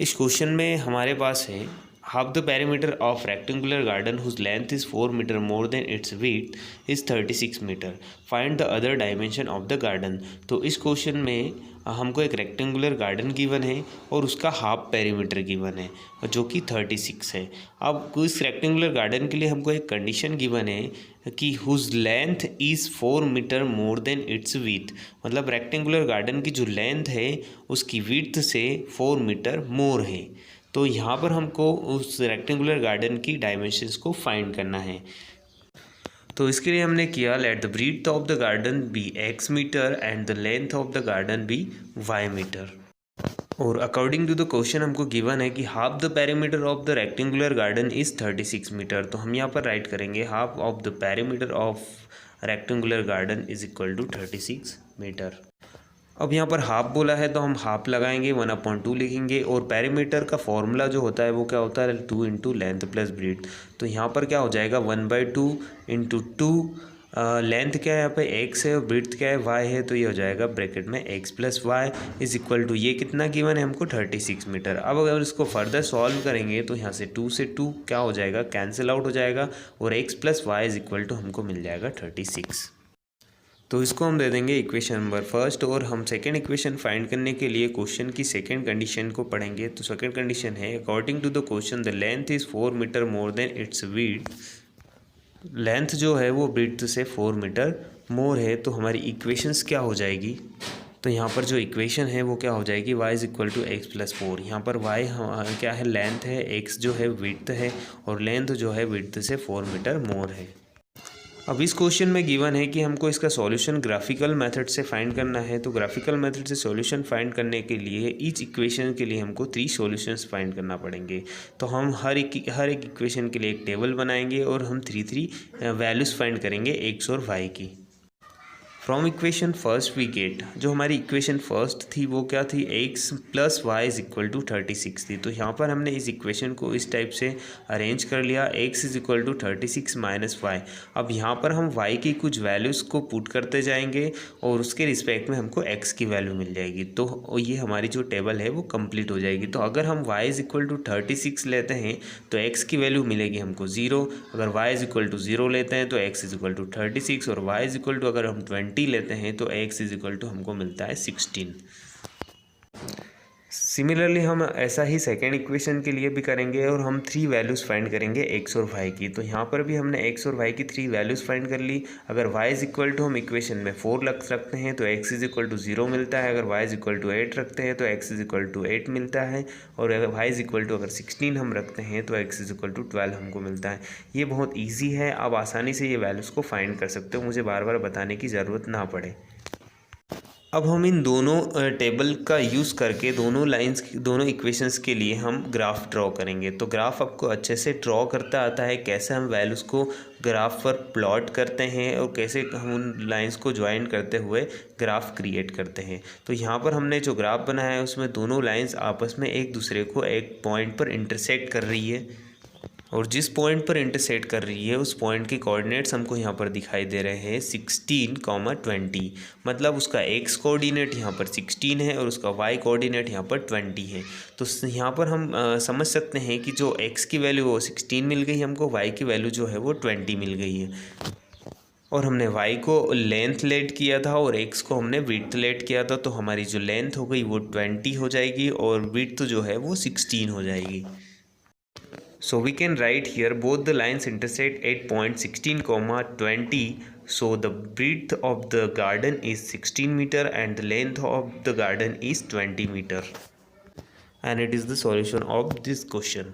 इस क्वेश्चन में हमारे पास है half the perimeter of rectangular garden whose length is 4 metre more than its width is 36 metre, find the other dimension of the garden. तो इस question में हमको एक रेक्टेंगुलर गार्डन गिवन है और उसका हाफ पेरीमीटर गिवन है जो कि 36 है। अब इस रेक्टेंगुलर गार्डन के लिए हमको एक कंडीशन गिवन है कि whose length is 4 metre more than its width, मतलब रेक्टेंगुलर गार्डन की जो लेंथ है उसकी विड्थ से 4 मीटर मोर है। तो यहाँ पर हमको उस रेक्टेंगुलर गार्डन की डायमेंशंस को फाइंड करना है। तो इसके लिए हमने किया let the breadth of the garden be x metre and the length of the garden be y metre. और अकॉर्डिंग टू द क्वेश्चन हमको गिवन है कि half the perimeter of the rectangular garden is 36 metre. तो हम यहाँ पर write करेंगे half of the perimeter of rectangular garden is equal to 36 metre. अब यहाँ पर हाफ बोला है तो हम हाफ लगाएंगे, 1/2 लिखेंगे और पेरीमीटर का फॉर्मूला जो होता है वो क्या होता है 2 इंटू लेंथ प्लस ब्रीथ। तो यहाँ पर क्या हो जाएगा 1/2 इंटू 2, लेंथ क्या है यहाँ पे x है और ब्रीथ क्या है y है, तो ये हो जाएगा ब्रैकेट में x plus Y is equal to ये कितना गिवन है हमको 36 मीटर। अब अगर इसको फर्दर सॉल्व करेंगे तो यहाँ से 2 से 2 क्या हो जाएगा कैंसिल आउट हो जाएगा और x plus Y is equal to हमको मिल जाएगा 36। तो इसको हम दे देंगे इक्वेशन नंबर फर्स्ट और हम सेकंड इक्वेशन फाइंड करने के लिए क्वेश्चन की सेकंड कंडीशन को पढ़ेंगे। तो सेकंड कंडीशन है according to the question the length is 4 metre more than its width, length जो है वो ब्रीथ से 4 मीटर मोर है। तो हमारी इक्वेशंस क्या हो जाएगी, तो यहाँ पर जो इक्वेशन है वो क्या हो जाएगी y is equal to X plus 4। यहाँ पर y क्या है लेंथ है, x जो है विड्थ है और लेंथ जो है विड्थ से 4 मीटर मोर है। अब इस क्वेश्चन में गिवन है कि हमको इसका सॉल्यूशन ग्राफिकल मेथड से फाइंड करना है। तो ग्राफिकल मेथड से सॉल्यूशन फाइंड करने के लिए ईच इक्वेशन के लिए हमको 3 सॉल्यूशंस फाइंड करना पड़ेंगे। तो हम हर एक इक्वेशन के लिए एक टेबल बनाएंगे और हम 3 वैल्यूज़ फाइंड करेंगे x और y की। From equation first we get, जो हमारी इक्वेशन फर्स्ट थी वो क्या थी x plus Y is equal to 36 थी। तो यहाँ पर हमने इस इक्वेशन को इस टाइप से अरेंज कर लिया x is equal to 36 minus Y. अब यहाँ पर हम y की कुछ वैल्यूज़ को पुट करते जाएंगे और उसके रिस्पेक्ट में हमको x की वैल्यू मिल जाएगी। तो ये हमारी जो टेबल है वो कंप्लीट हो जाएगी। तो अगर हम y इज इक्वल टू 36 लेते हैं तो x की वैल्यू मिलेगी हमको 0, अगर y इज इक्वल टू 0 लेते हैं तो x इज इक्वल टू 36 और y इज इक्वल टू अगर हम 20 लेते हैं तो x इज इक्वल टू हमको मिलता है 16। सिमिलरली हम ऐसा ही सेकेंड इक्वेशन के लिए भी करेंगे और हम 3 वैल्यूज़ फाइंड करेंगे x और y की। तो यहाँ पर भी हमने x और y की 3 वैल्यूज़ फाइंड कर ली। अगर y इज इक्वल टू हम इक्वेशन में 4 रख सकते हैं तो x इज इक्वल टू 0 मिलता है, अगर y इज इक्वल टू 8 रखते हैं तो x इज इक्वल टू 8 मिलता है और अगर y इज इक्वल टू अगर 16 हम रखते हैं तो x इज इक्वल टू 12 हमको मिलता है। ये बहुत ईजी है, आप आसानी से ये वैल्यूज़ को फाइंड कर सकते हो, मुझे बार बार बताने की ज़रूरत ना पड़े। अब हम इन दोनों टेबल का यूज़ करके दोनों इक्वेशंस के लिए हम ग्राफ ड्रॉ करेंगे। तो ग्राफ आपको अच्छे से ड्रॉ करता आता है, कैसे हम वैल्यूज़ को ग्राफ पर प्लॉट करते हैं और कैसे हम उन लाइंस को ज्वाइन करते हुए ग्राफ क्रिएट करते हैं। तो यहाँ पर हमने जो ग्राफ बनाया है उसमें दोनों लाइंस आपस में एक दूसरे को एक पॉइंट पर इंटरसेक्ट कर रही है और जिस पॉइंट पर इंटरसेक्ट कर रही है उस पॉइंट के कोऑर्डिनेट्स हमको यहाँ पर दिखाई दे रहे हैं 16, 20, मतलब उसका x कोऑर्डिनेट यहाँ पर 16 है और उसका y कोऑर्डिनेट यहाँ पर 20 है। तो यहाँ पर हम समझ सकते हैं कि जो x की वैल्यू वो 16 मिल गई हमको, y की वैल्यू जो है वो 20 मिल गई है और हमने y को लेंथ लेट किया था और x को हमने विड्थ लेट किया था। तो हमारी जो लेंथ हो गई वो 20 हो जाएगी और विड्थ जो है वो 16 हो जाएगी। So we can write here both the lines intersect at point 16, 20. So the breadth of the garden is 16 meter and the length of the garden is 20 meter. And it is the solution of this question.